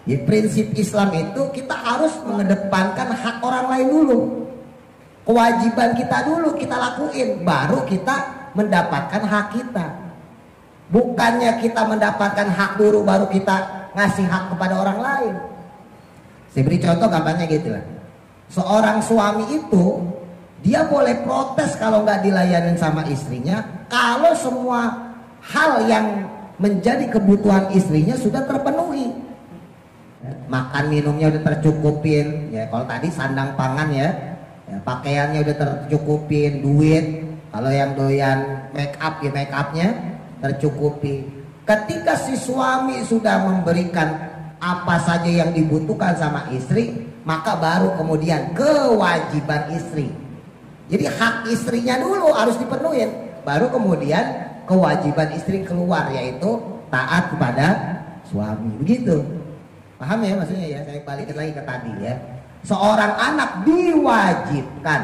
Ya, prinsip Islam itu kita harus mengedepankan hak orang lain dulu. Kewajiban kita dulu kita lakuin, baru kita mendapatkan hak kita. Bukannya kita mendapatkan hak dulu baru kita ngasih hak kepada orang lain. Saya beri contoh gampangnya gitu lah. Seorang suami itu dia boleh protes kalau nggak dilayanin sama istrinya, kalau semua hal yang menjadi kebutuhan istrinya sudah terpenuhi. Makan minumnya udah tercukupin, ya kalau tadi sandang pangan ya, pakaiannya udah tercukupin, duit kalau yang doyan make up ya make upnya tercukupi. Ketika si suami sudah memberikan apa saja yang dibutuhkan sama istri, maka baru kemudian kewajiban istri. Jadi hak istrinya dulu harus dipenuhi, baru kemudian kewajiban istri keluar, yaitu taat kepada suami. Begitu. Paham ya maksudnya ya? Saya balikin lagi ke tadi ya. Seorang anak diwajibkan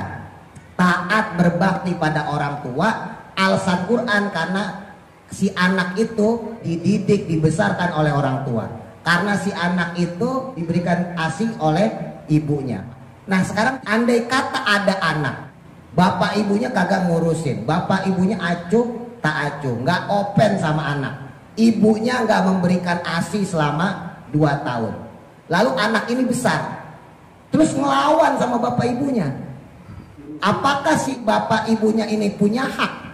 taat berbakti pada orang tua, alasan Quran karena si anak itu dididik, dibesarkan oleh orang tua. Karena si anak itu diberikan ASI oleh ibunya. Nah sekarang andai kata ada anak, bapak ibunya kagak ngurusin, bapak ibunya acuh tak acuh, nggak open sama anak, ibunya nggak memberikan ASI selama 2 tahun. Lalu anak ini besar, terus ngelawan sama bapak ibunya. Apakah si bapak ibunya ini punya hak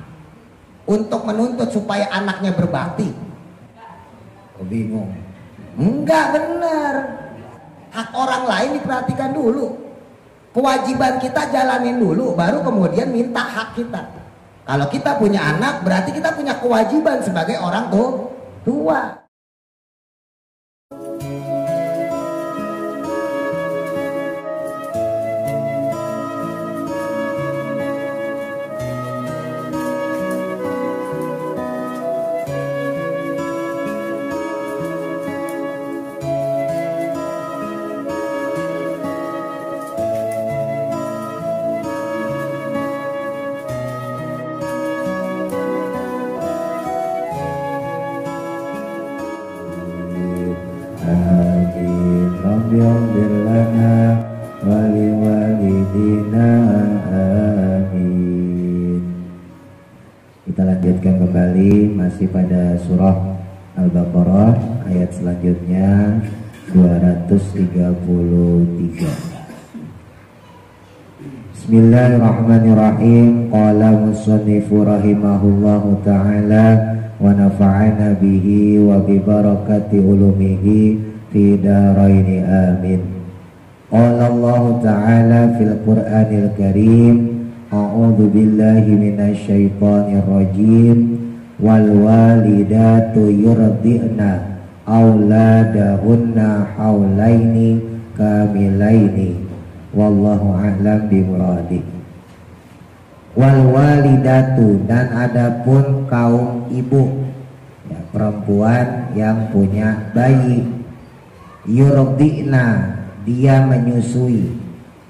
untuk menuntut supaya anaknya berbakti? Oh, bingung. Enggak, benar. Hak orang lain diperhatikan dulu. Kewajiban kita jalanin dulu, baru kemudian minta hak kita. Kalau kita punya anak, berarti kita punya kewajiban sebagai orang tua. Kita lanjutkan kembali masih pada surah Al-Baqarah ayat selanjutnya 233. Bismillahirrahmanirrahim. Qala musannifu rahimahullahu ta'ala wa nafa'ana bihi wa bi barakati ulumihi fi daraini amin. Qala Allah ta'ala fil Qur'anil Karim, a'udzu billahi minasyaitonir rajim, wal walidatu yurdi'na auladahunna haulaini kamilaini wallahu a'lam bimuradi. Wal walidatu, dan adapun kaum ibu ya, perempuan yang punya bayi, yurdi'na, dia menyusui,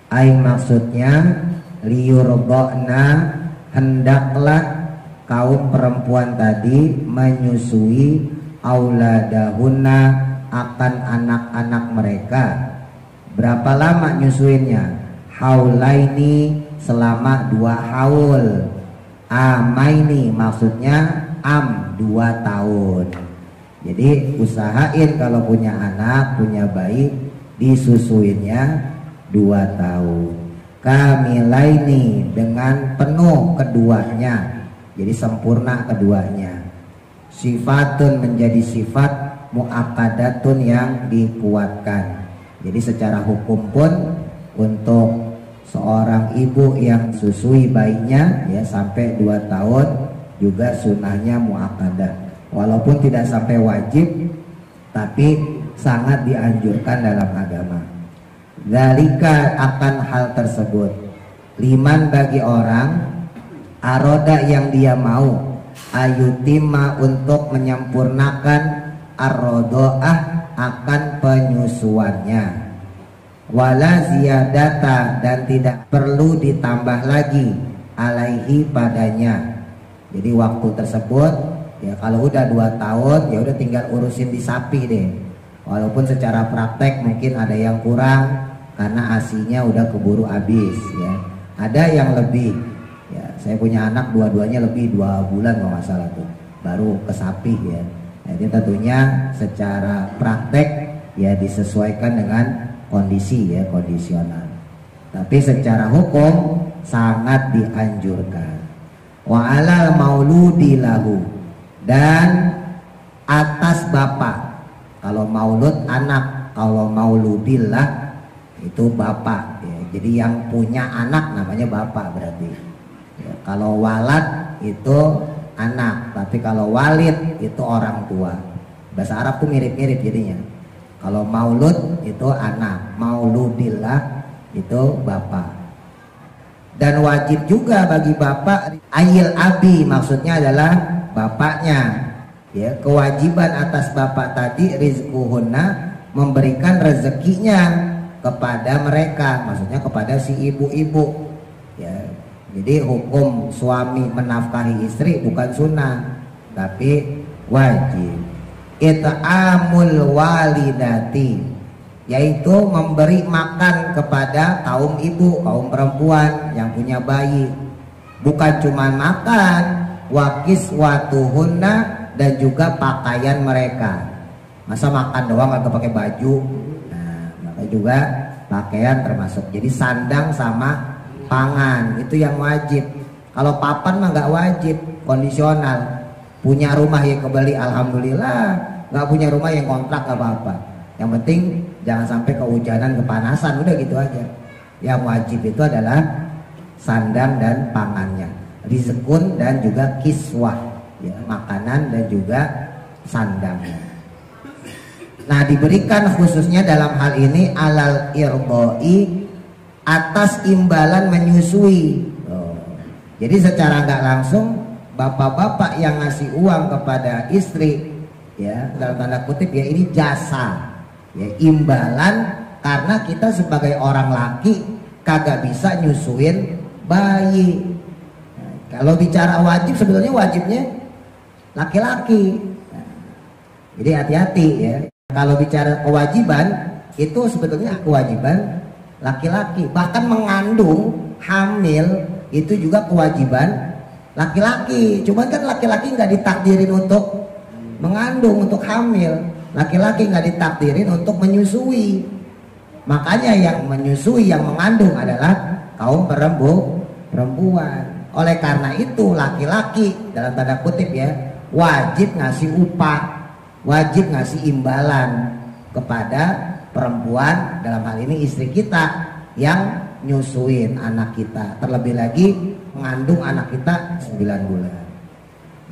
ai maksudnya liyurda'na, hendaklah kaum perempuan tadi menyusui auladahunna, akan anak-anak mereka. Berapa lama nyusuinnya? Haulaini, selama 2 haul. Amaini maksudnya 2 tahun. Jadi usahain kalau punya anak, punya bayi, disusuinnya 2 tahun. Kamilaini, dengan penuh keduanya, jadi sempurna keduanya. Sifatun, menjadi sifat muakkadatun, yang dikuatkan. Jadi secara hukum pun untuk seorang ibu yang susui bayinya ya sampai 2 tahun juga sunnahnya muakkadah. Walaupun tidak sampai wajib, tapi sangat dianjurkan dalam agama. Dzalika, akan hal tersebut, liman, bagi orang, aroda, yang dia mau, ayutima, untuk menyempurnakan, arrodoah, akan penyusuannya, wala ziyadata, dan tidak perlu ditambah lagi, alaihi, padanya. Jadi waktu tersebut ya kalau udah 2 tahun ya udah tinggal urusin di sapi deh. walaupun secara praktek mungkin ada yang kurang karena asinya udah keburu habis ya. Ada yang lebih ya, saya punya anak dua-duanya lebih 2 bulan kalau nggak salah tuh baru kesapih ya. Jadi tentunya secara praktek ya disesuaikan dengan kondisi ya, kondisional. Tapi secara hukum sangat dianjurkan. Wa alal mauludi lahu, dan atas bapak. Kalau maulud anak, kalau mauludillah itu bapak ya. Jadi yang punya anak namanya bapak berarti ya. Kalau walad itu anak, tapi kalau walid itu orang tua. Bahasa Arab tuh mirip-mirip jadinya. Kalau maulud itu anak, mauludillah itu bapak. Dan wajib juga bagi bapak ayil abi, maksudnya adalah bapaknya ya. Kewajiban atas bapak tadi rizquhunna, memberikan rezekinya kepada mereka, maksudnya kepada si ibu-ibu ya. Jadi hukum suami menafkahi istri bukan sunnah tapi wajib. It'amul walidati, yaitu memberi makan kepada kaum ibu, kaum perempuan yang punya bayi. Bukan cuma makan, wakis watuhunna, dan juga pakaian mereka. Masa makan doang atau pakai baju? Nah, maka juga pakaian termasuk. Jadi sandang sama pangan itu yang wajib. Kalau papan mah nggak wajib, kondisional. Punya rumah yang kebeli alhamdulillah, nggak punya rumah yang kontrak nggak apa-apa. Yang penting jangan sampai kehujanan, kepanasan, udah gitu aja. Yang wajib itu adalah sandang dan pangannya, rizkun dan juga kiswah ya, makanan dan juga sandangnya. Nah, diberikan khususnya dalam hal ini alal irdoi, atas imbalan menyusui. Jadi secara nggak langsung bapak-bapak yang ngasih uang kepada istri ya, dalam tanda kutip ya, ini jasa ya, imbalan karena kita sebagai orang laki kagak bisa nyusuin bayi. Nah, kalau bicara wajib, sebetulnya wajibnya laki-laki. Nah, jadi hati-hati ya. Kalau bicara kewajiban, itu sebetulnya kewajiban laki-laki. Bahkan mengandung, hamil itu juga kewajiban laki-laki. Cuman kan laki-laki nggak ditakdirin untuk mengandung, untuk hamil. Laki-laki nggak ditakdirin untuk menyusui. Makanya yang menyusui, yang mengandung adalah kaum perempuan. Oleh karena itu laki-laki dalam tanda kutip ya, wajib ngasih upah, wajib ngasih imbalan kepada perempuan, dalam hal ini istri kita yang nyusuin anak kita, terlebih lagi mengandung anak kita 9 bulan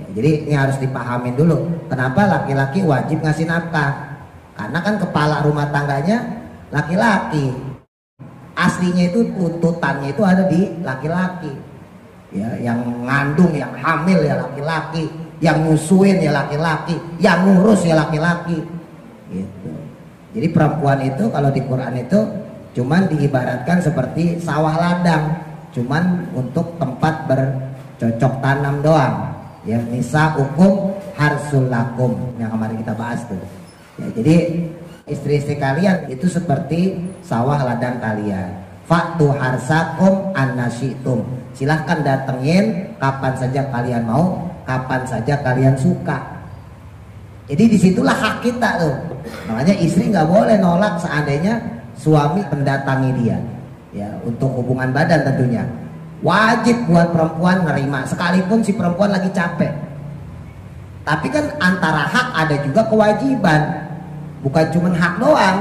ya. Jadi ini harus dipahamin dulu kenapa laki-laki wajib ngasih nafkah, karena kan kepala rumah tangganya laki-laki. Aslinya itu tuntutannya itu ada di laki-laki ya, yang mengandung, yang hamil ya laki-laki, yang nyusuin ya laki-laki, yang ngurus ya laki-laki gitu. Jadi perempuan itu kalau di Quran itu cuman diibaratkan seperti sawah ladang, cuman untuk tempat bercocok tanam doang ya. Nisa hukum harsul lakum yang kemarin kita bahas tuh ya. Jadi istri-istri kalian itu seperti sawah ladang kalian. Faktu harsakum annasyitum, silahkan datengin kapan saja kalian mau, kapan saja kalian suka. Jadi disitulah hak kita tuh. Makanya istri nggak boleh nolak seandainya suami mendatangi dia ya, untuk hubungan badan tentunya. Wajib buat perempuan nerima, sekalipun si perempuan lagi capek. Tapi kan antara hak ada juga kewajiban, bukan cuma hak doang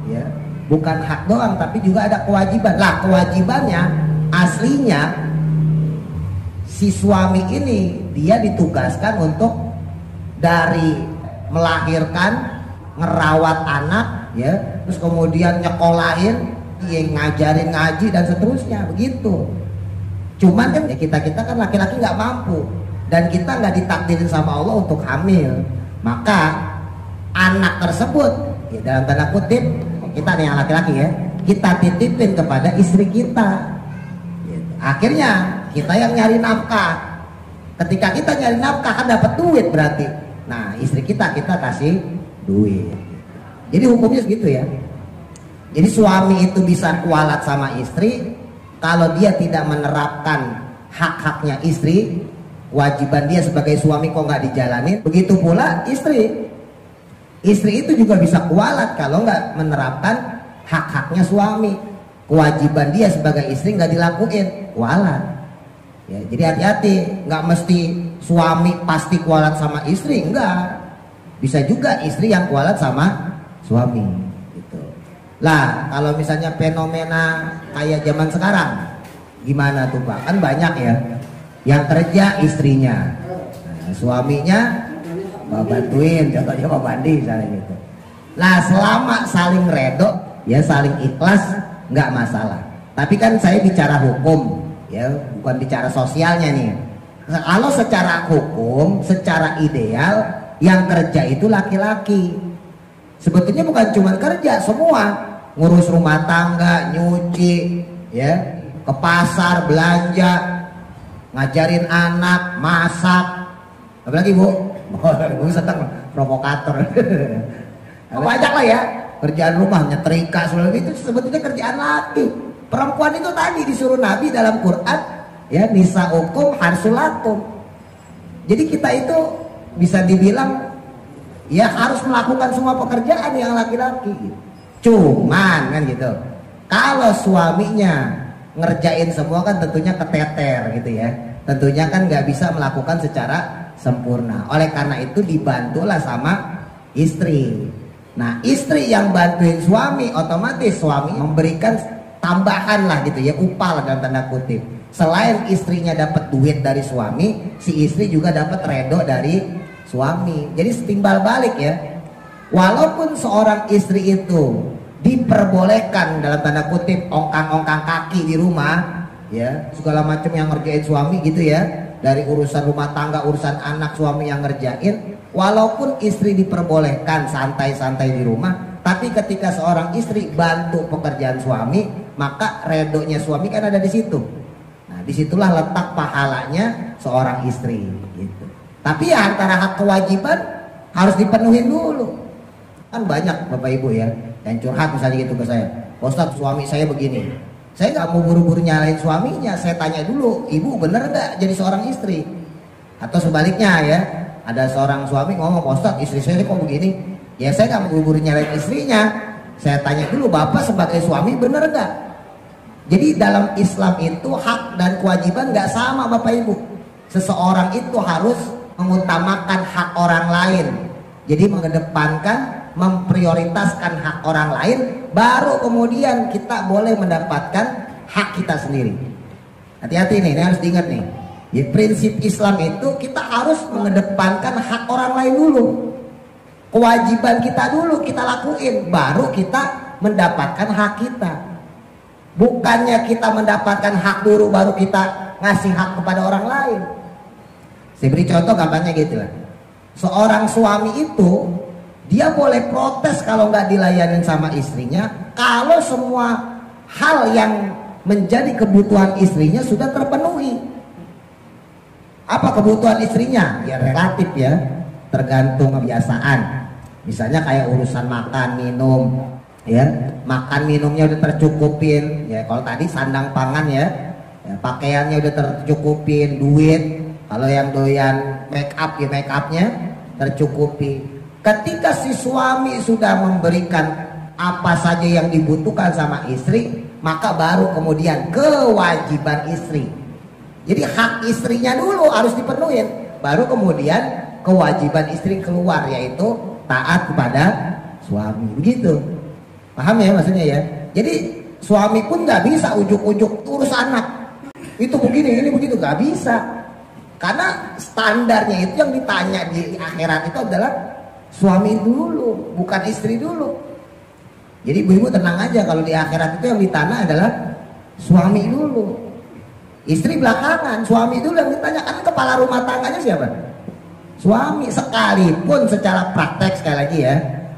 ya, bukan hak doang tapi juga ada kewajiban. Lah kewajibannya aslinya si suami ini dia ditugaskan untuk dari melahirkan, ngerawat anak ya, terus kemudian nyekolahin, ngajarin ngaji dan seterusnya begitu. Cuman kan ya kita kan laki-laki nggak mampu dan kita nggak ditakdirin sama Allah untuk hamil, maka anak tersebut ya, dalam tanda kutip kita nih yang laki-laki ya, kita titipin kepada istri kita gitu. Akhirnya kita yang nyari nafkah. Ketika kita nyari nafkah kan dapat duit berarti. Nah istri kita kasih duit. Jadi hukumnya segitu ya. Jadi suami itu bisa kualat sama istri kalau dia tidak menerapkan hak-haknya istri, kewajiban dia sebagai suami kok nggak dijalanin. Begitu pula istri. Istri itu juga bisa kualat kalau nggak menerapkan hak-haknya suami, kewajiban dia sebagai istri nggak dilakuin, kualat. Ya, jadi hati-hati, nggak mesti suami pasti kualat sama istri, enggak. Bisa juga istri yang kualat sama suami. Gitu. Lah, kalau misalnya fenomena kayak zaman sekarang, gimana tuh Pak? Kan banyak ya, yang kerja istrinya, nah, suaminya mau bantuin, contohnya mau mandi misalnya gitu. Nah, selama saling redo, ya saling ikhlas, nggak masalah. Tapi kan saya bicara hukum, ya bukan bicara sosialnya nih. Kalau secara hukum, secara ideal, yang kerja itu laki-laki. Sebetulnya bukan cuma kerja, semua ngurus rumah tangga, nyuci, ya ke pasar belanja, ngajarin anak, masak, apalagi Bu. Gue sedang provokator. Banyak lah ya kerjaan rumah, nyetrika, itu sebetulnya kerjaan laki. Perempuan itu tadi disuruh Nabi dalam Quran, ya nisa'ukum harsulakum. Jadi kita itu bisa dibilang ya harus melakukan semua pekerjaan yang laki-laki. Cuman kan gitu, kalau suaminya ngerjain semua kan tentunya keteter gitu ya. Tentunya kan nggak bisa melakukan secara sempurna. Oleh karena itu dibantulah sama istri. Nah, istri yang bantuin suami, otomatis suami memberikan tambahan lah gitu ya, upah dalam tanda kutip. Selain istrinya dapat duit dari suami, si istri juga dapat redo dari suami. Jadi setimbal balik ya. Walaupun seorang istri itu diperbolehkan dalam tanda kutip ongkang-ongkang kaki di rumah, ya segala macam yang ngerjain suami gitu ya. Dari urusan rumah tangga, urusan anak, suami yang ngerjain. Walaupun istri diperbolehkan santai-santai di rumah, tapi ketika seorang istri bantu pekerjaan suami, maka redonya suami kan ada di situ. Nah, disitulah letak pahalanya seorang istri. Gitu. Tapi ya antara hak kewajiban harus dipenuhi dulu. Kan banyak Bapak Ibu ya yang curhat misalnya gitu ke saya, Ustaz suami saya begini. Saya nggak mau buru-buru nyalain suaminya, saya tanya dulu, ibu bener nggak jadi seorang istri? Atau sebaliknya ya, ada seorang suami ngomong, Ustaz istri saya kok begini? Ya saya nggak mau buru-buru nyalain istrinya, saya tanya dulu, bapak sebagai suami bener nggak? Jadi dalam Islam itu hak dan kewajiban nggak sama Bapak Ibu. Seseorang itu harus mengutamakan hak orang lain. Jadi mengedepankan, memprioritaskan hak orang lain, baru kemudian kita boleh mendapatkan hak kita sendiri. Hati-hati nih, ini harus diingat nih. Di prinsip Islam itu kita harus mengedepankan hak orang lain dulu. Kewajiban kita dulu kita lakuin, baru kita mendapatkan hak kita. Bukannya kita mendapatkan hak dulu baru kita ngasih hak kepada orang lain. Saya beri contoh gampangnya gitu lah. Seorang suami itu dia boleh protes kalau nggak dilayanin sama istrinya, kalau semua hal yang menjadi kebutuhan istrinya sudah terpenuhi. Apa kebutuhan istrinya? Ya relatif ya, tergantung kebiasaan. Misalnya kayak urusan makan, minum, ya makan minumnya udah tercukupin. Ya kalau tadi sandang pangan ya pakaiannya udah tercukupin, duit. Kalau yang doyan make up ya make upnya tercukupi. Ketika si suami sudah memberikan apa saja yang dibutuhkan sama istri, maka baru kemudian kewajiban istri. Jadi hak istrinya dulu harus dipenuhi, baru kemudian kewajiban istri keluar, yaitu taat kepada suami. Begitu, paham ya maksudnya ya? Jadi suami pun nggak bisa ujuk-ujuk urus anak. Itu begini, ini begitu, nggak bisa. Karena standarnya itu yang ditanya di akhirat itu adalah suami dulu, bukan istri dulu. Jadi ibu-ibu tenang aja, kalau di akhirat itu yang ditanya adalah suami dulu. Istri belakangan, suami dulu yang ditanya. Kan kepala rumah tangganya siapa? Suami. Sekalipun secara praktek, sekali lagi ya,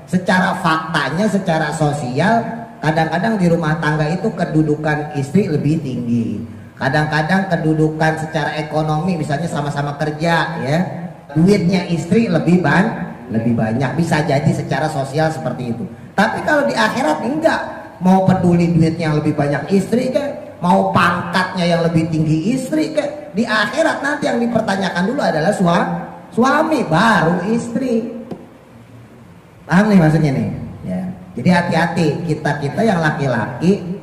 secara faktanya, secara sosial, kadang-kadang di rumah tangga itu kedudukan istri lebih tinggi. Kadang-kadang kedudukan secara ekonomi, misalnya sama-sama kerja ya, duitnya istri lebih banyak, bisa jadi secara sosial seperti itu. Tapi kalau di akhirat enggak, mau peduli duitnya yang lebih banyak istri ke, mau pangkatnya yang lebih tinggi istri ke, di akhirat nanti yang dipertanyakan dulu adalah suami baru istri. Paham nih maksudnya nih? Ya. Jadi hati-hati, kita yang laki-laki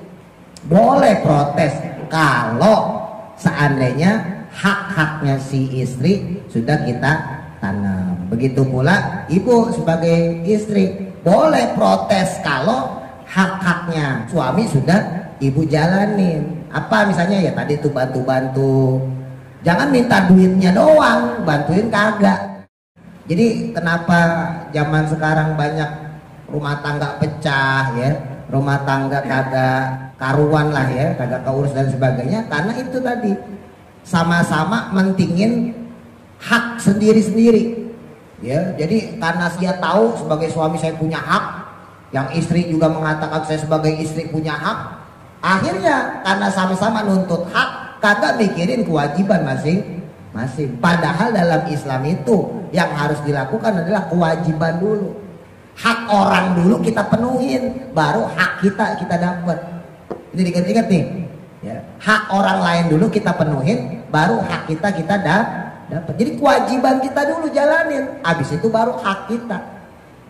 boleh protes kalau seandainya hak-haknya si istri sudah kita tanam. Begitu pula ibu sebagai istri boleh protes kalau hak-haknya suami sudah ibu jalanin. Apa misalnya ya tadi tuh bantu-bantu. Jangan minta duitnya doang, bantuin kagak. Jadi kenapa zaman sekarang banyak rumah tangga pecah ya, rumah tangga kagak karuan lah ya, kagak keurus dan sebagainya, karena itu tadi sama-sama mentingin hak sendiri-sendiri ya. Jadi karena dia tahu sebagai suami saya punya hak, yang istri juga mengatakan saya sebagai istri punya hak, akhirnya karena sama-sama nuntut hak kagak mikirin kewajiban masing-masing. Padahal dalam Islam itu yang harus dilakukan adalah kewajiban dulu. Hak orang dulu kita penuhin, baru hak kita dapat. Ini diingat-ingat nih ya. Hak orang lain dulu kita penuhin, baru hak kita dapat. Jadi kewajiban kita dulu jalanin, habis itu baru hak kita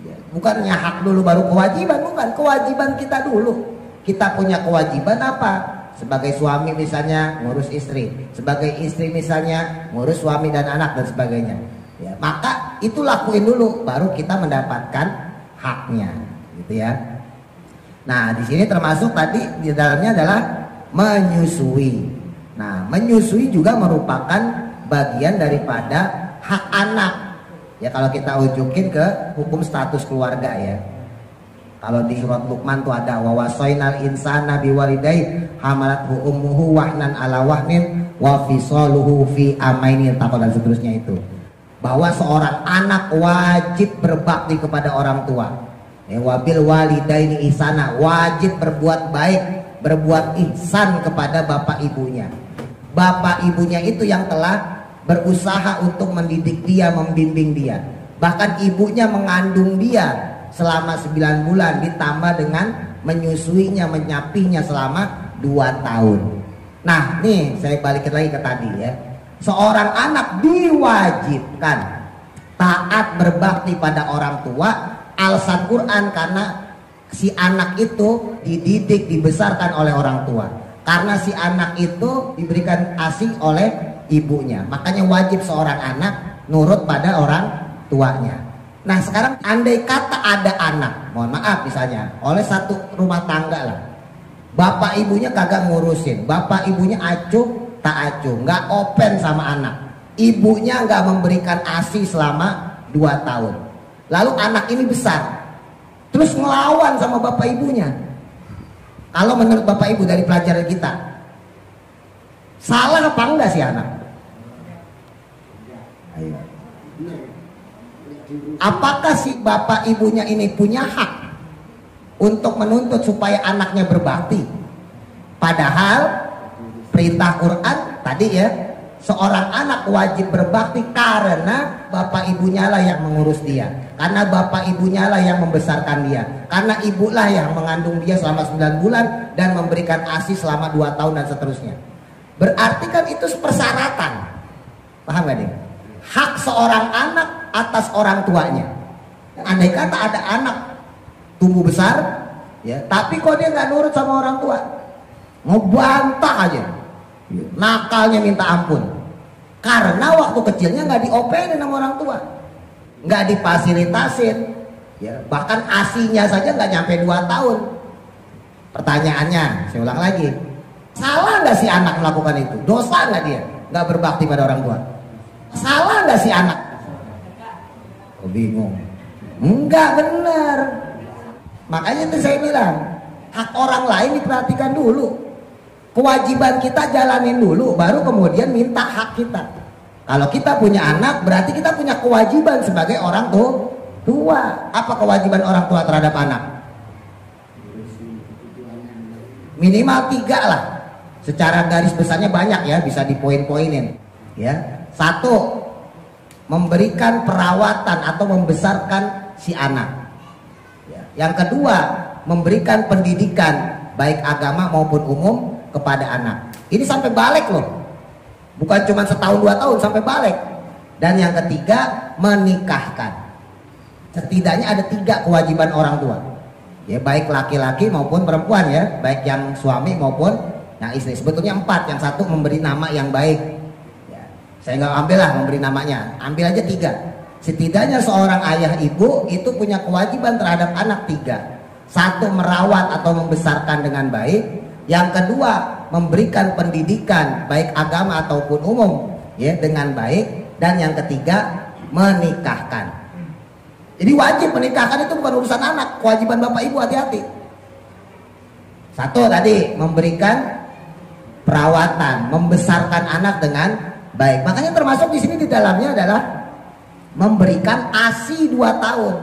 ya. Bukannya hak dulu baru kewajiban, bukan. Kewajiban kita dulu. Kita punya kewajiban apa? Sebagai suami misalnya ngurus istri, sebagai istri misalnya ngurus suami dan anak dan sebagainya ya. Maka itu lakuin dulu, baru kita mendapatkan haknya gitu ya. Nah di sini termasuk tadi di dalamnya adalah menyusui. Nah menyusui juga merupakan bagian daripada hak anak ya. Kalau kita ujukin ke hukum status keluarga ya, kalau di surat Luqman tuh ada wa wasainal insana biwalidayhi hamalathu ummuhu wahnan ala wahnin wa fisaluhu fi amaini dan seterusnya, itu bahwa seorang anak wajib berbakti kepada orang tua ya, wabil walidaini ihsana, wajib berbuat baik, berbuat ihsan kepada bapak ibunya. Bapak ibunya itu yang telah berusaha untuk mendidik dia, membimbing dia. Bahkan ibunya mengandung dia selama 9 bulan ditambah dengan menyusuinya, menyapinya selama 2 tahun. Nah nih saya balikin lagi ke tadi ya. Seorang anak diwajibkan taat berbakti pada orang tua, alasan Quran karena si anak itu dididik, dibesarkan oleh orang tua. Karena si anak itu diberikan ASI oleh ibunya, makanya wajib seorang anak nurut pada orang tuanya. Nah sekarang andai kata ada anak, mohon maaf misalnya oleh satu rumah tangga lah, bapak ibunya kagak ngurusin, bapak ibunya acuh tak acuh, nggak open sama anak, ibunya nggak memberikan ASI selama 2 tahun, lalu anak ini besar terus ngelawan sama bapak ibunya. Kalau menurut bapak ibu dari pelajaran kita, salah apa enggak sih anak? Ayo. Apakah si bapak ibunya ini punya hak untuk menuntut supaya anaknya berbakti? Padahal perintah Quran tadi ya, seorang anak wajib berbakti karena bapak ibunya lah yang mengurus dia, karena bapak ibunya lah yang membesarkan dia, karena ibulah yang mengandung dia selama 9 bulan dan memberikan ASI selama 2 tahun dan seterusnya. Berarti kan itu persyaratan, paham gak nih? Hak seorang anak atas orang tuanya. Andai kata ada anak tumbuh besar ya, tapi kok dia nggak nurut sama orang tua, ngebantah aja, nakalnya minta ampun, karena waktu kecilnya nggak diopenin sama orang tua, nggak difasilitasin ya, bahkan ASInya saja nggak nyampe 2 tahun. Pertanyaannya, saya ulang lagi, salah nggak si anak melakukan itu? Dosa nggak dia nggak berbakti pada orang tua? Salah nggak si anak? Oh, bingung. Enggak, benar. Makanya itu saya bilang, hak orang lain diperhatikan dulu, kewajiban kita jalanin dulu, baru kemudian minta hak kita. Kalau kita punya anak, berarti kita punya kewajiban sebagai orang tua. Apa kewajiban orang tua terhadap anak? Minimal 3 lah. Secara garis besarnya banyak ya, bisa dipoin-poinin ya. 1, memberikan perawatan atau membesarkan si anak ya. Yang kedua, memberikan pendidikan baik agama maupun umum kepada anak. Ini sampai balik loh. Bukan cuma setahun 2 tahun, sampai balik. Dan yang ketiga, menikahkan. Setidaknya ada 3 kewajiban orang tua. Ya, baik laki-laki maupun perempuan ya, baik yang suami maupun yang istri. Sebetulnya 4, yang satu memberi nama yang baik. Ya, saya nggak ambil lah memberi namanya, ambil aja 3. Setidaknya seorang ayah ibu itu punya kewajiban terhadap anak 3. Satu, merawat atau membesarkan dengan baik. Yang kedua, memberikan pendidikan baik agama ataupun umum ya dengan baik. Dan yang ketiga, menikahkan. Jadi wajib menikahkan, itu bukan urusan anak, kewajiban bapak ibu, hati-hati. Satu tadi, memberikan perawatan, membesarkan anak dengan baik. Makanya termasuk di sini di dalamnya adalah memberikan ASI 2 tahun.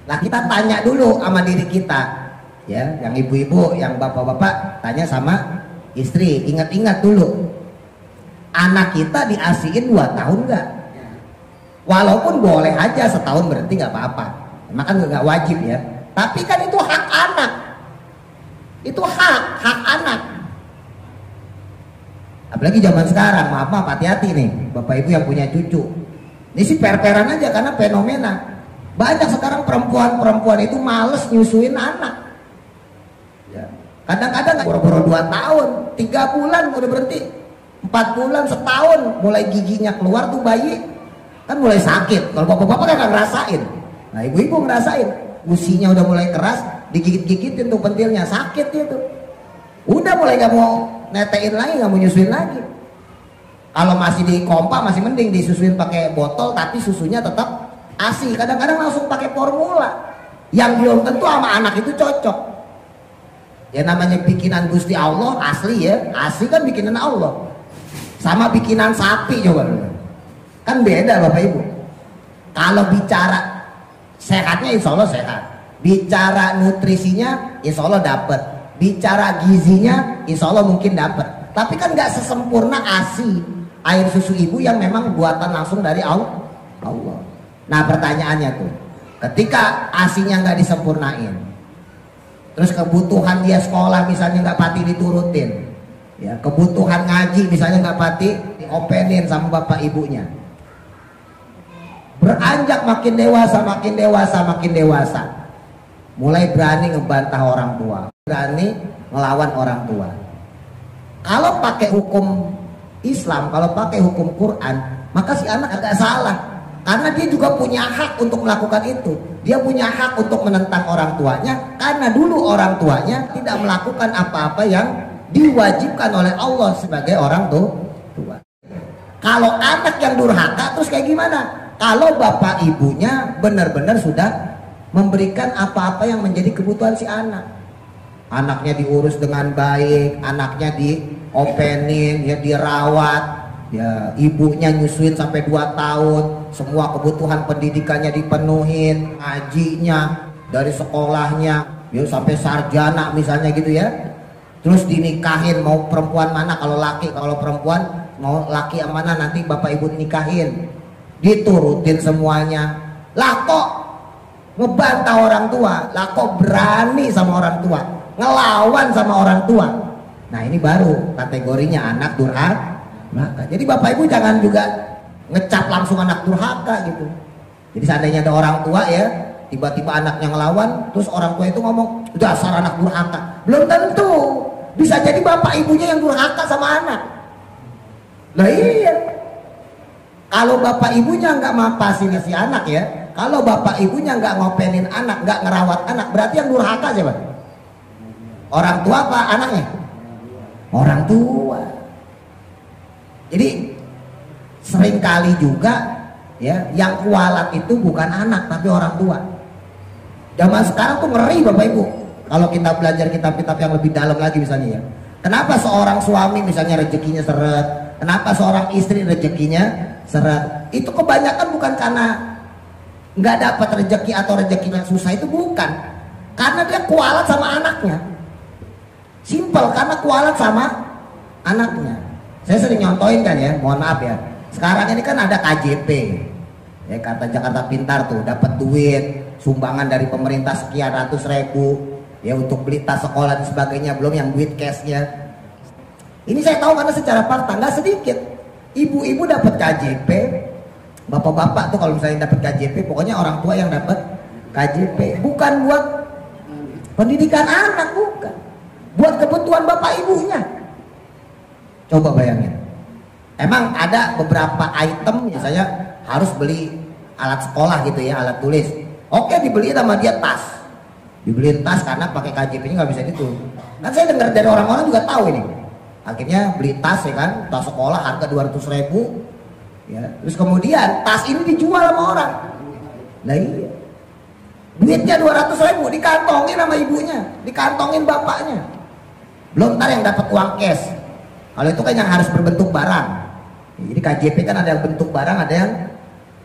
Nah, kita tanya dulu sama diri kita, ya, yang ibu-ibu, yang bapak-bapak, tanya sama istri, ingat-ingat dulu. Anak kita diasiin 2 tahun enggak? Walaupun boleh aja setahun, berarti nggak apa-apa. Maka nggak wajib ya. Tapi kan itu hak anak. Itu hak anak. Apalagi zaman sekarang, maaf hati-hati nih, bapak ibu yang punya cucu. Ini sih per-peran aja karena fenomena. Banyak sekarang perempuan itu males nyusuin anak. Ya. Kadang-kadang boro-boro 2 tahun, 3 bulan udah berhenti. 4 bulan, setahun, mulai giginya keluar tuh bayi, kan mulai sakit. Kalau bapak-bapak kan nggak ngerasain. Nah, ibu-ibu ngerasain, usinya udah mulai keras, digigit-gigitin tuh pentilnya, sakit dia tuh. Udah mulai nggak mau netein lagi, nggak mau nyusuin lagi. Kalau masih di kompa masih mending disusuin pakai botol, tapi susunya tetap ASI. Kadang-kadang langsung pakai formula, yang belum tentu sama anak itu cocok. Ya namanya bikinan Gusti Allah asli ya, ASI kan bikinan Allah. Sama bikinan sapi coba, kan beda bapak ibu. Kalau bicara sehatnya insya Allah sehat, bicara nutrisinya insya Allah dapat, bicara gizinya insya Allah mungkin dapat. Tapi kan nggak sesempurna ASI, air susu ibu yang memang buatan langsung dari Allah. Nah pertanyaannya tuh, ketika ASInya nggak disempurnain, terus kebutuhan dia sekolah misalnya nggak pati diturutin, ya, kebutuhan ngaji misalnya nggak pati diopenin sama bapak ibunya, beranjak makin dewasa, mulai berani ngebantah orang tua, berani melawan orang tua. Kalau pakai hukum Islam, kalau pakai hukum Quran, maka si anak agak salah, karena dia juga punya hak untuk melakukan itu. Dia punya hak untuk menentang orang tuanya, karena dulu orang tuanya tidak melakukan apa-apa yang diwajibkan oleh Allah sebagai orang tua. Kalau anak yang durhaka terus kayak gimana? Kalau bapak ibunya benar-benar sudah memberikan apa-apa yang menjadi kebutuhan si anak. Anaknya diurus dengan baik, anaknya diopenin, ya dirawat, ya ibunya nyusuin sampai 2 tahun, semua kebutuhan pendidikannya dipenuhin, ngajinya dari sekolahnya, ya sampai sarjana misalnya gitu ya. Terus dinikahin, mau perempuan mana, kalau laki, kalau perempuan mau laki yang mana nanti bapak ibu nikahin, diturutin semuanya. Lah kok ngebantah orang tua, lah kok berani sama orang tua, ngelawan sama orang tua. Nah ini baru kategorinya anak durhaka. Jadi bapak ibu jangan juga ngecap langsung anak durhaka gitu. Jadi seandainya ada orang tua ya, tiba-tiba anaknya ngelawan, terus orang tua itu ngomong dasar anak durhaka, belum tentu. Bisa jadi bapak ibunya yang durhaka sama anak. Lah iya, kalau bapak ibunya nggak mapasin si anak ya, kalau bapak ibunya nggak ngopenin anak, nggak ngerawat anak, berarti yang durhaka siapa? Orang tua apa anaknya? Orang tua. Jadi seringkali juga ya, yang kualat itu bukan anak tapi orang tua. Zaman sekarang tuh ngeri bapak ibu. Kalau kita belajar kitab-kitab yang lebih dalam lagi misalnya ya, kenapa seorang suami misalnya rezekinya seret, kenapa seorang istri rezekinya seret? Itu kebanyakan bukan karena nggak dapat rezeki atau rezekinya susah, itu bukan, karena dia kualat sama anaknya. Simpel, karena kualat sama anaknya. Saya sering nyontoin kan ya, mohon maaf ya, sekarang ini kan ada KJP ya, kata Jakarta Pintar tuh, dapat duit sumbangan dari pemerintah sekian ratus ribu ya untuk beli tas sekolah dan sebagainya, belum yang duit cashnya. Ini saya tahu karena secara fakta nggak sedikit ibu-ibu dapat KJP, bapak-bapak tuh kalau misalnya dapat KJP, pokoknya orang tua yang dapat KJP bukan buat pendidikan anak, bukan, buat kebutuhan bapak ibunya. Coba bayangin, emang ada beberapa item misalnya harus beli alat sekolah gitu ya, alat tulis, oke dibeliin sama dia tas, dibeliin tas karena pakai KJP-nya nggak bisa gitu. Kan saya dengar dari orang-orang juga tahu ini, akhirnya beli tas ya kan, tas sekolah harga 200.000 ya, terus kemudian tas ini dijual sama orang. Nah iya, duitnya 200.000 dikantongin sama ibunya, dikantongin bapaknya, belum ntar yang dapat uang cash. Kalau itu kan yang harus berbentuk barang. Jadi KJP kan ada yang bentuk barang, ada yang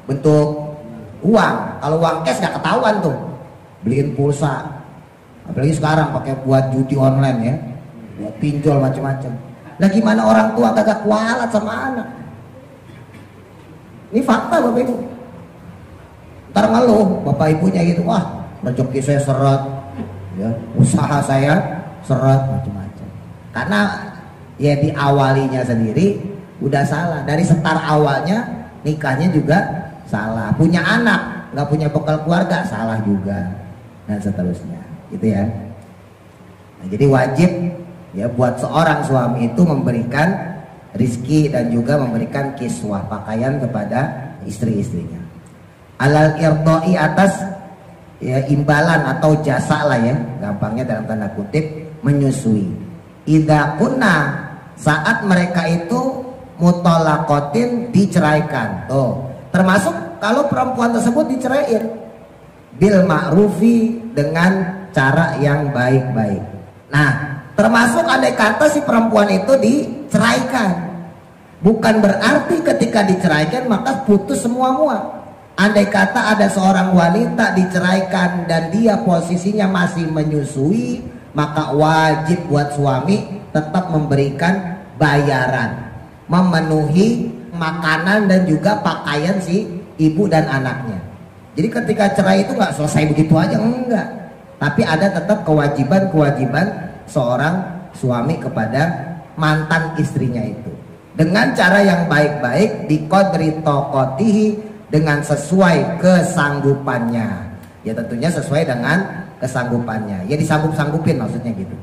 bentuk uang. Kalau uang cash nggak ketahuan tuh, beliin pulsa, apalagi sekarang pakai buat judi online ya, buat pinjol macam-macam. Nah gimana orang tua kagak kualat sama anak? Ini fakta bapak ibu. Ntar ngeluh bapak ibunya gitu, wah rezeki saya seret, ya, usaha saya seret macam-macam. Karena ya diawalinya sendiri udah salah, dari setar awalnya nikahnya juga salah, punya anak nggak punya bekal keluarga salah juga, dan seterusnya gitu ya. Nah, jadi wajib ya buat seorang suami itu memberikan rizki dan juga memberikan kiswah pakaian kepada istri-istrinya. Alal irdoi, atas ya imbalan atau jasa lah ya, gampangnya dalam tanda kutip, menyusui. Idza kunna, saat mereka itu mutolaqatin, diceraikan. Tuh, termasuk kalau perempuan tersebut diceraiin bil ma'rufi, dengan cara yang baik-baik. Nah, termasuk andai kata si perempuan itu diceraikan, bukan berarti ketika diceraikan maka putus semua-mua. Andai kata ada seorang wanita diceraikan dan dia posisinya masih menyusui, maka wajib buat suami tetap memberikan bayaran, memenuhi makanan dan juga pakaian si ibu dan anaknya. Jadi ketika cerai itu nggak selesai begitu aja, enggak, tapi ada tetap kewajiban-kewajiban seorang suami kepada mantan istrinya itu, dengan cara yang baik-baik, biqadri taqatihi, dengan sesuai kesanggupannya. Ya tentunya sesuai dengan kesanggupannya, ya disanggup-sanggupin maksudnya gitu.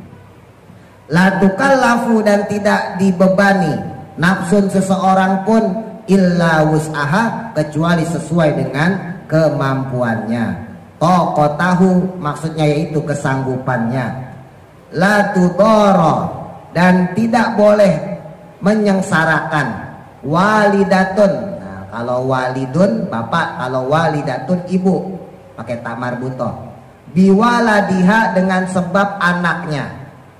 La tukallafu, dan tidak dibebani nafsun seseorang pun illa wus'aha, kecuali sesuai dengan kemampuannya. Taqatahu, maksudnya yaitu kesanggupannya. La tudara, dan tidak boleh menyengsarakan walidatun. Nah, kalau walidun bapak, kalau walidatun ibu, pakai tamar butoh. Biwaladiha, dengan sebab anaknya.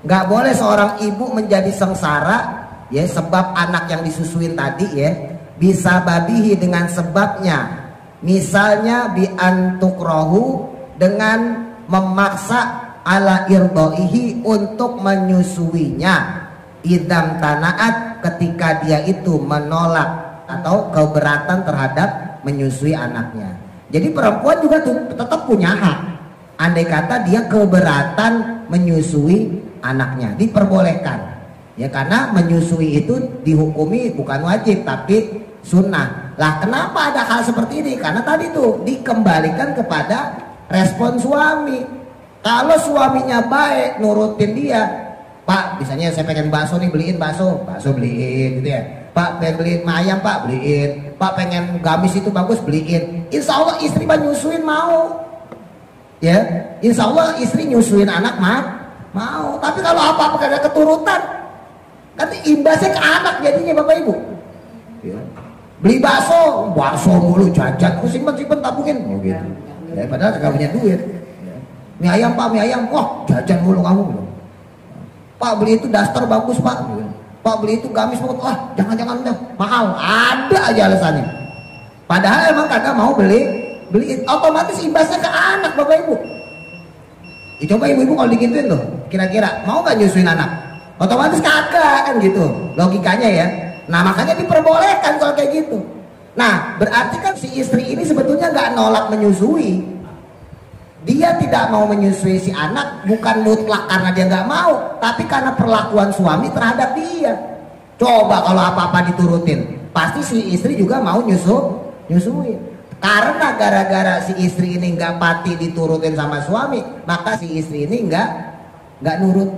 Nggak boleh seorang ibu menjadi sengsara ya sebab anak yang disusuin tadi ya, bisa babihi, dengan sebabnya. Misalnya bi antukrohu, dengan memaksa ala irdoihi, untuk menyusuinya. Idam tanaat, ketika dia itu menolak atau keberatan terhadap menyusui anaknya. Jadi perempuan juga tetap punya hak. Andai kata dia keberatan menyusui anaknya, diperbolehkan ya, karena menyusui itu dihukumi bukan wajib tapi sunnah. Lah kenapa ada hal seperti ini? Karena tadi tuh dikembalikan kepada respon suami. Kalau suaminya baik, nurutin dia, Pak misalnya saya pengen bakso nih, beliin bakso, bakso beliin gitu ya. Pak pengen beliin mie ayam, Pak beliin. Pak pengen gamis itu bagus, beliin. Insya Allah istri mah nyusuin mau ya, insya Allah istri nyusuin anak mah mau. Tapi kalau apa-apa kagak keturutan, kan imbasnya ke anak jadinya bapak ibu ya. Beli bakso, bakso mulu jajan, simpen-simpen tabungin oh gitu ya, padahal kagak punya duit ya. Mie ayam Pak, mie ayam, wah jajan mulu kamu. Pak beli itu daster bagus Pak, Pak beli itu gamis bagus, wah jangan-jangan dah mahal, ada aja alasannya. Padahal emang kagak mau beli, otomatis imbasnya ke anak bapak ibu. Ya, coba ibu-ibu kalau digituin tuh, kira-kira mau gak nyusuin anak? Otomatis kagak kan gitu logikanya ya. Nah makanya diperbolehkan kalau kayak gitu. Nah berarti kan si istri ini sebetulnya gak nolak menyusui, Dia tidak mau menyusui si anak bukan mutlak karena dia nggak mau, tapi karena perlakuan suami terhadap dia. Coba kalau apa-apa diturutin, pasti si istri juga mau nyusuin. Karena gara-gara si istri ini nggak pati diturutin sama suami, maka si istri ini nggak nurut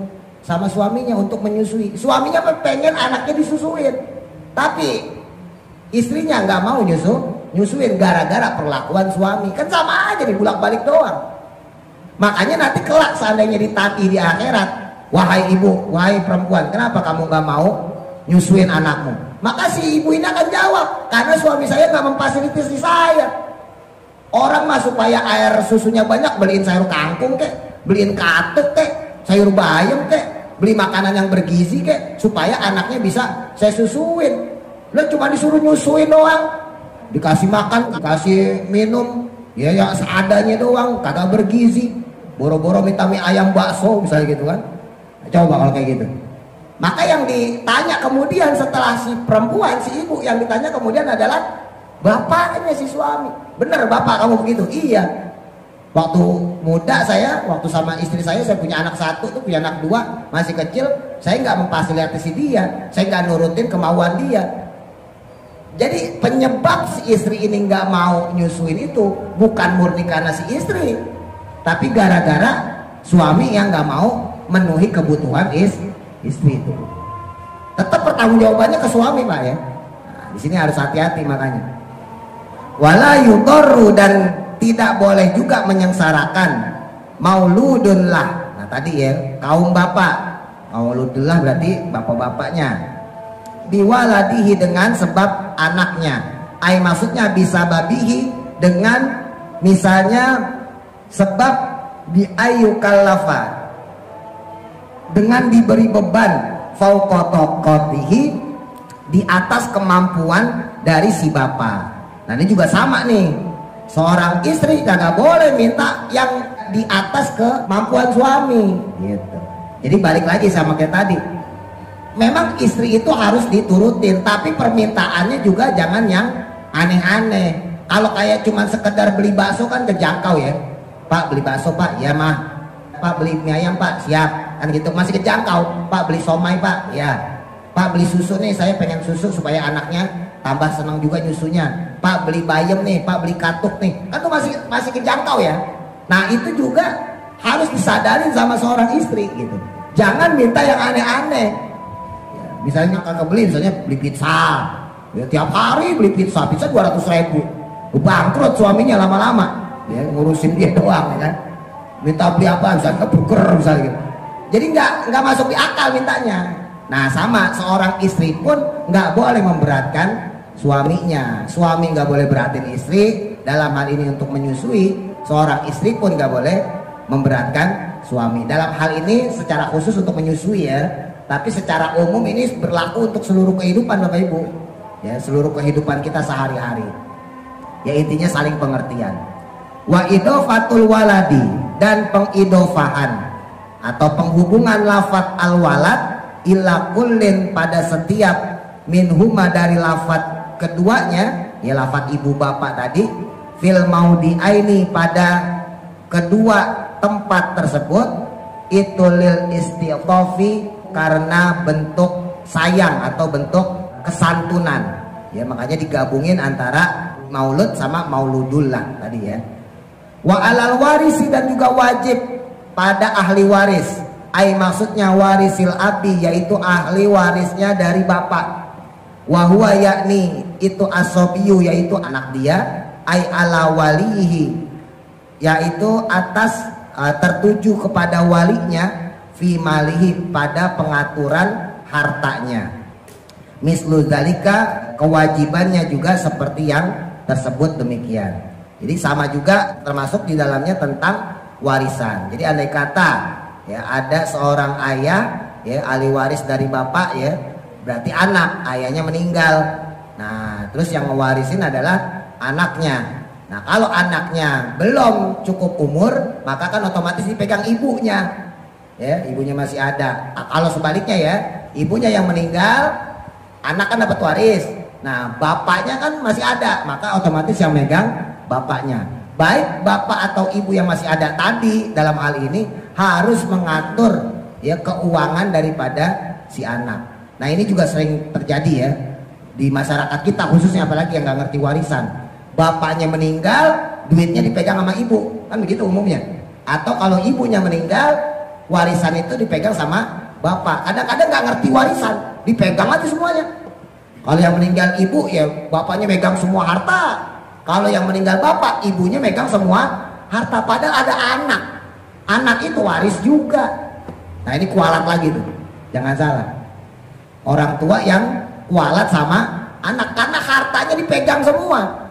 sama suaminya untuk menyusui. Suaminya pengen anaknya disusuin, tapi istrinya nggak mau nyusuin gara-gara perlakuan suami. Kan sama aja dibulak-balik doang. Makanya nanti kelak seandainya ditagih di akhirat, wahai ibu, wahai perempuan, kenapa kamu nggak mau nyusuin anakmu? Maka si ibu ini akan jawab, karena suami saya nggak memfasilitasi saya. Orang mah supaya air susunya banyak, beliin sayur kangkung kek, beliin katuk kek, sayur bayam kek, beli makanan yang bergizi kek, supaya anaknya bisa saya susuin. Lo cuma disuruh nyusuin doang, dikasih makan, dikasih minum, ya yang seadanya doang, kagak bergizi. Boro-boro minta mie ayam bakso misalnya gitu kan. Coba kalau kayak gitu. Maka yang ditanya kemudian setelah si perempuan, si ibu, yang ditanya kemudian adalah bapaknya si suami. Bener bapak kamu begitu? Iya. Waktu muda saya, waktu sama istri saya punya anak satu, tuh punya anak dua, masih kecil, saya nggak memfasilitasi dia, saya nggak nurutin kemauan dia. Jadi penyebab si istri ini nggak mau nyusuin itu bukan murni karena si istri, tapi gara-gara suami yang nggak mau memenuhi kebutuhan istri itu. Tetap pertanggungjawabannya ke suami pak ya. Nah, di sini harus hati-hati makanya. Wala yudarru, dan tidak boleh juga menyengsarakan mauludun lah. Nah tadi ya kaum bapak, mauludun lah berarti bapak-bapaknya. Biwaladihi, dengan sebab anaknya. Ai maksudnya bisa babihi, dengan misalnya sebab biayukallafa, dengan diberi beban fauqotokotihi, di atas kemampuan dari si bapak. Nah ini juga sama nih, seorang istri kagak boleh minta yang di atas kemampuan suami gitu. Jadi balik lagi sama kayak tadi, memang istri itu harus diturutin, tapi permintaannya juga jangan yang aneh-aneh. Kalau kayak cuman sekedar beli bakso kan kejangkau ya. Pak beli bakso pak, ya mah. Pak beli mie ayam pak, siap. Kan gitu masih kejangkau. Pak beli somai pak, ya. Pak beli susu nih, saya pengen susu supaya anaknya tambah senang juga nyusunya. Pak beli bayam nih, pak beli katuk nih, kan tuh masih kejangkau ya. Nah itu juga harus disadarin sama seorang istri gitu. Jangan minta yang aneh-aneh. Ya, misalnya kakak beli, misalnya beli pizza, ya, tiap hari beli pizza 200.000, bangkrut suaminya lama-lama. Ya, ngurusin dia doang ya kan. Minta beli apa, misalnya burger misalnya gitu. Jadi nggak masuk di akal mintanya. Nah sama seorang istri pun nggak boleh memberatkan suaminya. Suami nggak boleh beratin istri dalam hal ini untuk menyusui. Seorang istri pun nggak boleh memberatkan suami dalam hal ini secara khusus untuk menyusui ya. Tapi secara umum ini berlaku untuk seluruh kehidupan Bapak Ibu. Ya, seluruh kehidupan kita sehari-hari. Ya intinya saling pengertian. Wa idofatul waladi, dan pengidofahan atau penghubungan lafadz al-walad ila kullin, pada setiap minhuma dari lafadz keduanya, ya lafadz ibu bapak tadi, fil maudiaini, pada kedua tempat tersebut, itu lil istiqofi, karena bentuk sayang atau bentuk kesantunan. Ya makanya digabungin antara maulud sama mauludullah tadi ya. Wa alal warisi, dan juga wajib pada ahli waris. Ai maksudnya warisil abi, yaitu ahli warisnya dari bapak. Wa huwa yakni itu asobiyu, yaitu anak dia. Ai ala walihi, yaitu atas tertuju kepada walinya, fi malihi, pada pengaturan hartanya. Mislu dzalika, kewajibannya juga seperti yang tersebut demikian. Jadi sama juga termasuk di dalamnya tentang warisan. Jadi andai kata ya ada seorang ayah ya ahli waris dari bapak ya, berarti anak ayahnya meninggal. Nah, terus yang mewarisin adalah anaknya. Nah, kalau anaknya belum cukup umur, maka kan otomatis dipegang ibunya. Ya, ibunya masih ada. Nah, kalau sebaliknya ya, ibunya yang meninggal, anak kan dapat waris. Nah, bapaknya kan masih ada, maka otomatis yang megang bapaknya. baik bapak atau ibu yang masih ada tadi dalam hal ini harus mengatur ya keuangan daripada si anak. Nah ini juga sering terjadi ya di masyarakat kita, khususnya apalagi yang nggak ngerti warisan. Bapaknya meninggal, duitnya dipegang sama ibu, kan begitu umumnya. Atau kalau ibunya meninggal, warisan itu dipegang sama bapak. Kadang-kadang nggak ngerti warisan, dipegang aja semuanya. Kalau yang meninggal ibu ya bapaknya megang semua harta. Kalau yang meninggal bapak, ibunya megang semua harta. Padahal ada anak. Anak itu waris juga. Nah ini kualat lagi tuh. Jangan salah. Orang tua yang kualat sama anak. Karena hartanya dipegang semua.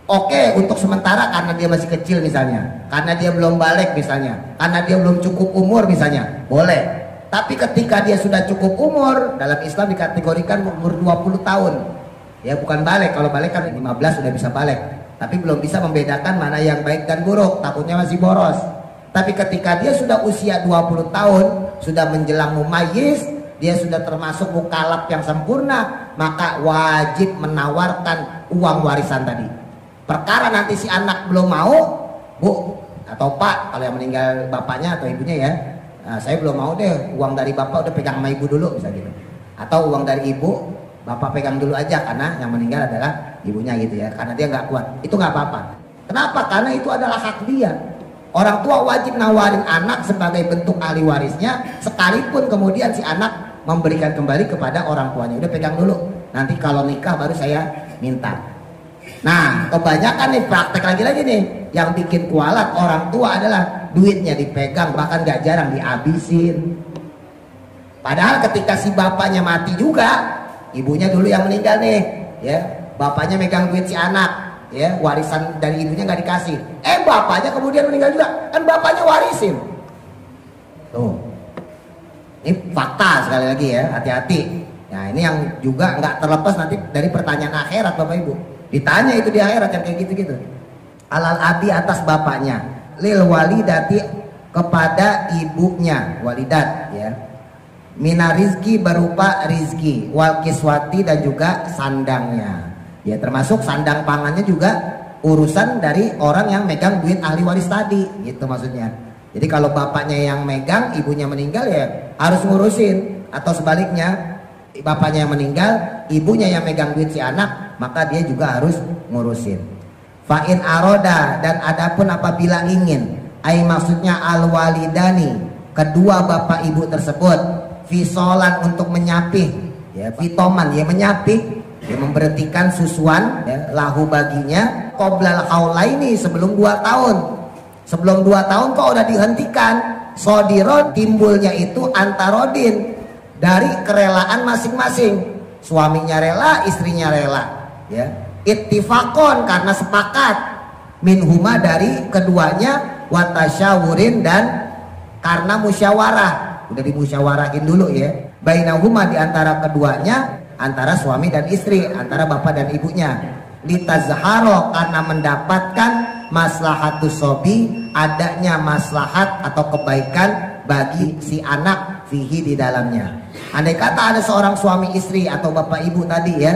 Oke, untuk sementara karena dia masih kecil misalnya. Karena dia belum balik misalnya. Karena dia belum cukup umur misalnya. Boleh. Tapi ketika dia sudah cukup umur, dalam Islam dikategorikan umur 20 tahun. Ya bukan balik, kalau balik kan 15 sudah bisa balik. Tapi belum bisa membedakan mana yang baik dan buruk, takutnya masih boros. Tapi ketika dia sudah usia 20 tahun, sudah menjelang mumayyiz, dia sudah termasuk mukallaf yang sempurna, maka wajib menawarkan uang warisan tadi. Perkara nanti si anak belum mau, Bu atau Pak, kalau yang meninggal bapaknya atau ibunya ya, nah, saya belum mau deh, uang dari bapak udah pegang sama ibu dulu bisa gitu. Atau uang dari ibu bapak pegang dulu aja karena yang meninggal adalah ibunya gitu ya, karena dia nggak kuat. Itu nggak apa-apa. Kenapa? Karena itu adalah hak dia. Orang tua wajib nawarin anak sebagai bentuk ahli warisnya, sekalipun kemudian si anak memberikan kembali kepada orang tuanya. Udah pegang dulu, nanti kalau nikah baru saya minta. Nah kebanyakan nih praktek lagi-lagi nih yang bikin kualat orang tua adalah duitnya dipegang, bahkan gak jarang dihabisin. Padahal ketika si bapaknya mati juga, ibunya dulu yang meninggal nih ya, bapaknya megang duit si anak ya, warisan dari ibunya gak dikasih, bapaknya kemudian meninggal juga, kan bapaknya warisin. Tuh ini fakta sekali lagi ya, hati-hati. Nah ini yang juga nggak terlepas nanti dari pertanyaan akhirat bapak ibu. Ditanya itu di akhirat yang kayak gitu-gitu. Alal abi atas bapaknya, lil walidati kepada ibunya, walidat ya. Mina rizki berupa rizki, wal kiswati dan juga sandangnya. Ya termasuk sandang pangannya juga urusan dari orang yang megang duit ahli waris tadi, gitu maksudnya. Jadi kalau bapaknya yang megang, ibunya meninggal ya harus ngurusin, atau sebaliknya bapaknya yang meninggal, ibunya yang megang duit si anak, maka dia juga harus ngurusin. Fa'in aroda, dan adapun apabila ingin, ai maksudnya al walidani, kedua bapak ibu tersebut, fisolan untuk menyapih, ya fitoman ya menyapih, ya memberhentikan susuan ya, lahu baginya, qoblal haulaini sebelum 2 tahun. Sebelum 2 tahun kok udah dihentikan. Sodiron timbulnya itu antarodin, dari kerelaan masing-masing, suaminya rela, istrinya rela ya, ittifaqon karena sepakat, minhuma dari keduanya, watasyawurin dan karena musyawarah, udah dimusyawarahin dulu ya, bainahuma di antara keduanya, antara suami dan istri, antara bapak dan ibunya, litazharo karena mendapatkan maslahatus sobi, adanya maslahat atau kebaikan bagi si anak fihi di dalamnya. Andai kata ada seorang suami istri atau bapak ibu tadi ya,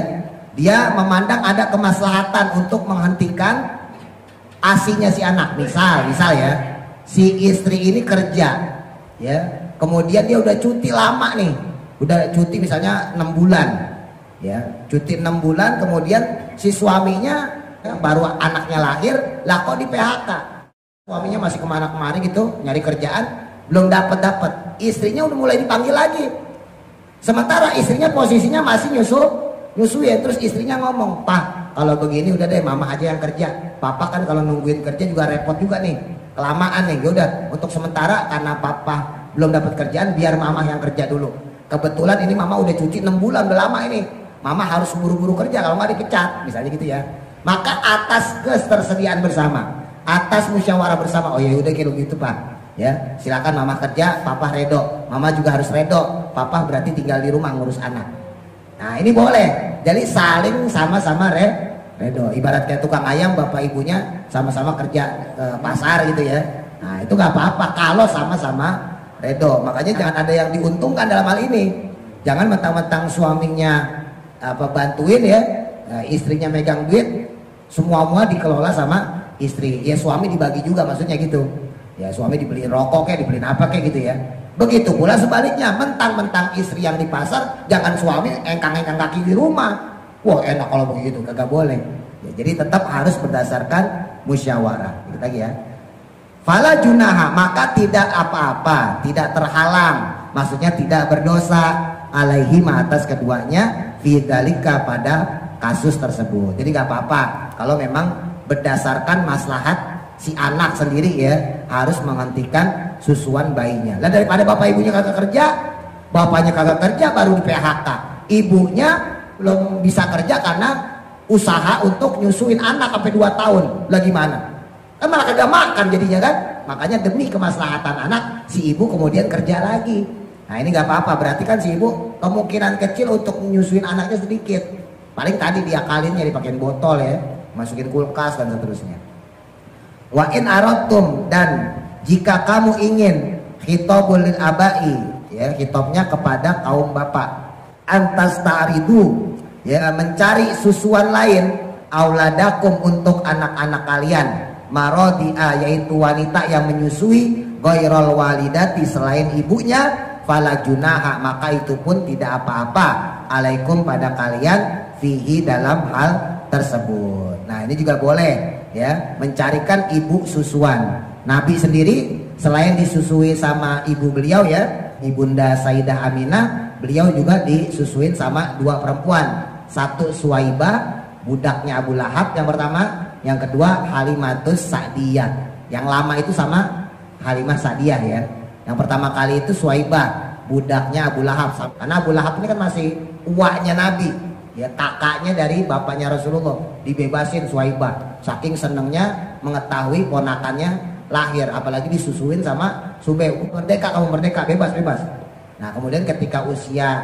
dia memandang ada kemaslahatan untuk menghentikan asinya si anak. Misal ya, si istri ini kerja ya, kemudian dia udah cuti lama nih, udah cuti misalnya 6 bulan ya, cuti 6 bulan, kemudian si suaminya ya, baru anaknya lahir, lah kok di PHK, suaminya masih kemana-kemari gitu nyari kerjaan, belum dapat, istrinya udah mulai dipanggil lagi. Sementara istrinya posisinya masih nyusuin, terus istrinya ngomong, "Pak, kalau begini udah deh mama aja yang kerja. Papa kan kalau nungguin kerja juga repot juga nih, kelamaan nih. Yaudah, untuk sementara karena papa belum dapat kerjaan, biar mama yang kerja dulu. Kebetulan ini mama udah cuti 6 bulan, udah lama ini. Mama harus buru-buru kerja, kalau nggak dipecat," misalnya gitu ya. Maka atas ketersediaan bersama, atas musyawarah bersama, oh ya udah gitu Pak. Ya, silakan mama kerja, papa redo, mama juga harus redo, papa berarti tinggal di rumah ngurus anak. Nah ini boleh, jadi saling sama-sama redo. Ibarat kayak tukang ayam, bapak ibunya sama-sama kerja ke pasar gitu ya. Nah itu nggak apa-apa kalau sama-sama redo. Makanya jangan ada yang diuntungkan dalam hal ini. Jangan mentang-mentang suaminya bantuin ya, istrinya megang duit, semua dikelola sama istri, ya suami dibagi juga maksudnya gitu. Ya suami dibeliin rokok kayak, dibeliin apa kayak gitu ya. Begitu pula sebaliknya, mentang-mentang istri yang di pasar, jangan suami engkang-engkang kaki di rumah. Wah enak kalau begitu, kagak boleh. Ya, jadi tetap harus berdasarkan musyawarah. Gitu lagi ya. Fala junaha, maka tidak apa-apa, tidak terhalang, maksudnya tidak berdosa alaihima atas keduanya fidzalika pada kasus tersebut. Jadi nggak apa-apa kalau memang berdasarkan maslahat si anak sendiri ya, harus menghentikan susuan bayinya. Lah daripada bapak ibunya kagak kerja, bapaknya kagak kerja baru di PHK, ibunya belum bisa kerja karena usaha untuk nyusuin anak sampai 2 tahun. Lah gimana? Kan malah kagak makan jadinya kan. Makanya demi kemaslahatan anak, si ibu kemudian kerja lagi. Nah ini nggak apa-apa, berarti kan si ibu kemungkinan kecil untuk menyusuin anaknya sedikit. Paling tadi diakalinnya dipakein botol ya, masukin kulkas dan seterusnya. Wa in aradtum, dan jika kamu ingin, khitabul lil abai, ya khitabnya kepada kaum bapak, antas ta'ridu, ya mencari susuan lain, auladakum untuk anak-anak kalian, marodi'a yaitu wanita yang menyusui, ghairul walidati selain ibunya, fala junaha maka itu pun tidak apa-apa, alaikum pada kalian, fihi dalam hal tersebut. Nah ini juga boleh ya, mencarikan ibu susuan. Nabi sendiri selain disusui sama ibu beliau ya, Ibunda Sayyidah Aminah, beliau juga disusuin sama 2 perempuan. Satu Suwaibah, budaknya Abu Lahab yang pertama, yang kedua Halimatus Sa'diyah. Yang lama itu sama Halimah Sa'diyah ya. Yang pertama kali itu Suwaibah, budaknya Abu Lahab. Karena Abu Lahab ini kan masih uaknya Nabi, ya kakaknya dari bapaknya Rasulullah, dibebasin Suwaibah. Saking senengnya mengetahui ponakannya lahir, apalagi disusuin sama Sube. Merdeka kamu, merdeka, bebas. Nah kemudian ketika usia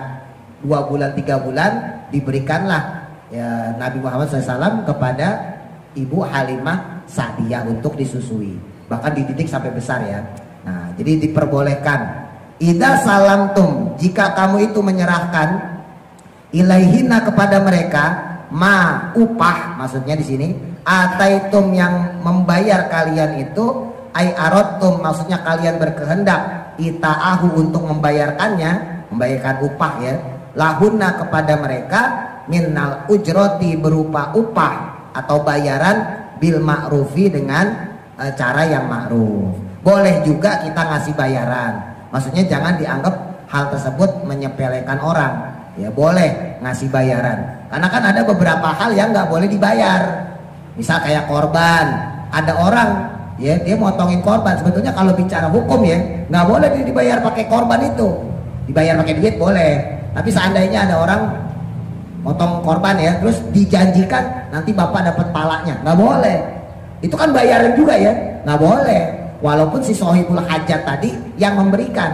2 bulan 3 bulan diberikanlah ya Nabi Muhammad SAW kepada Ibu Halimah Sa'diyah untuk disusui, bahkan dididik sampai besar ya. Nah jadi diperbolehkan. Idza salamtum, jika kamu itu menyerahkan, ilaihina kepada mereka, ma upah, maksudnya di sini ataitum yang membayar kalian itu, ai aradtum maksudnya kalian berkehendak, ita'ahu untuk membayarkannya, membayarkan upah ya, lahunna kepada mereka, minnal ujroti berupa upah atau bayaran, bil ma'rufi dengan cara yang ma'ruf. Boleh juga kita ngasih bayaran, maksudnya jangan dianggap hal tersebut menyepelekan orang ya, boleh ngasih bayaran. Karena kan ada beberapa hal yang nggak boleh dibayar, misal kayak korban. Ada orang ya dia motongin korban, sebetulnya kalau bicara hukum ya nggak boleh dibayar pakai korban itu, dibayar pakai duit boleh. Tapi seandainya ada orang motong korban ya, terus dijanjikan nanti bapak dapat palanya, nggak boleh. Itu kan bayaran juga ya, nggak boleh. Walaupun si sohibul hajat tadi yang memberikan.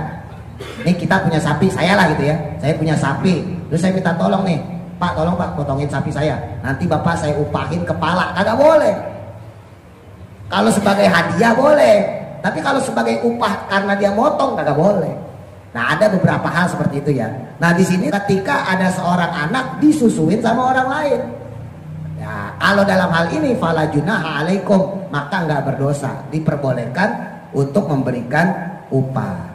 Ini kita punya sapi, saya lah gitu ya, saya punya sapi, terus saya minta tolong nih, Pak tolong Pak potongin sapi saya, nanti bapak saya upahin kepala, kagak boleh. Kalau sebagai hadiah boleh, tapi kalau sebagai upah karena dia motong kagak boleh. Nah ada beberapa hal seperti itu ya. Nah di sini ketika ada seorang anak disusuin sama orang lain, ya kalau dalam hal ini fala junaha alaikum, maka nggak berdosa, diperbolehkan untuk memberikan upah.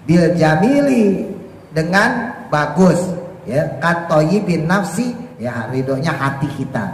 Bil jamili, dengan bagus ya, katoyibin nafsi ya, ridhonya hati kita.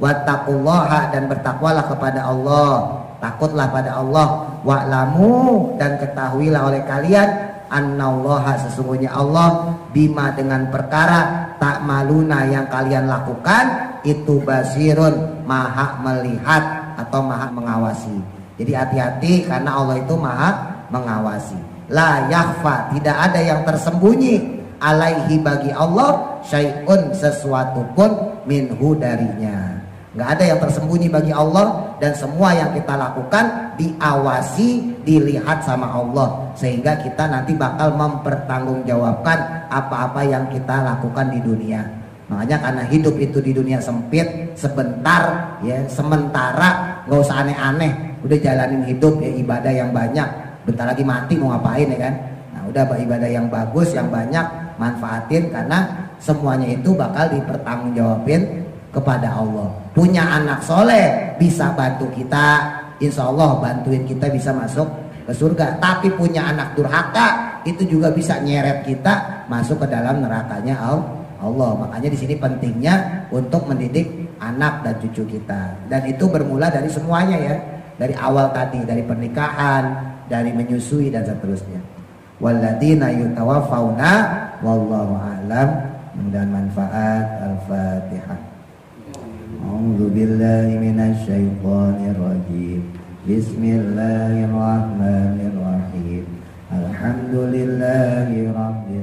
Wattaqullaha, dan bertakwalah kepada Allah, takutlah pada Allah. Wa'lamu, dan ketahuilah oleh kalian, annallaha sesungguhnya Allah, bima dengan perkara, ta'maluna yang kalian lakukan, itu basirun maha melihat atau maha mengawasi. Jadi hati-hati karena Allah itu maha mengawasi. La yakhfa, tidak ada yang tersembunyi, alaihi bagi Allah, syai'un sesuatu pun, minhu darinya. Nggak ada yang tersembunyi bagi Allah, dan semua yang kita lakukan diawasi, dilihat sama Allah, sehingga kita nanti bakal mempertanggungjawabkan apa-apa yang kita lakukan di dunia. Makanya karena hidup itu di dunia sempit, sebentar ya, sementara, nggak usah aneh-aneh, udah jalanin hidup ya, ibadah yang banyak. Bentar lagi mati mau ngapain ya kan. Nah udah ibadah yang bagus, yang banyak, manfaatin, karena semuanya itu bakal dipertanggungjawabin kepada Allah. Punya anak soleh bisa bantu kita, insya Allah bantuin kita bisa masuk ke surga. Tapi punya anak durhaka itu juga bisa nyeret kita masuk ke dalam nerakanya Allah. Makanya di sini pentingnya untuk mendidik anak dan cucu kita. Dan itu bermula dari semuanya ya, dari awal tadi, dari pernikahan, dari menyusui dan seterusnya. Walladzina yutawaffawna wallahu a'lam. Mudah manfaat. Al-Fatihah. A'udzu billahi minasy syaithanir rajim. Bismillahirrahmanirrahim. Alhamdulillahi rabbil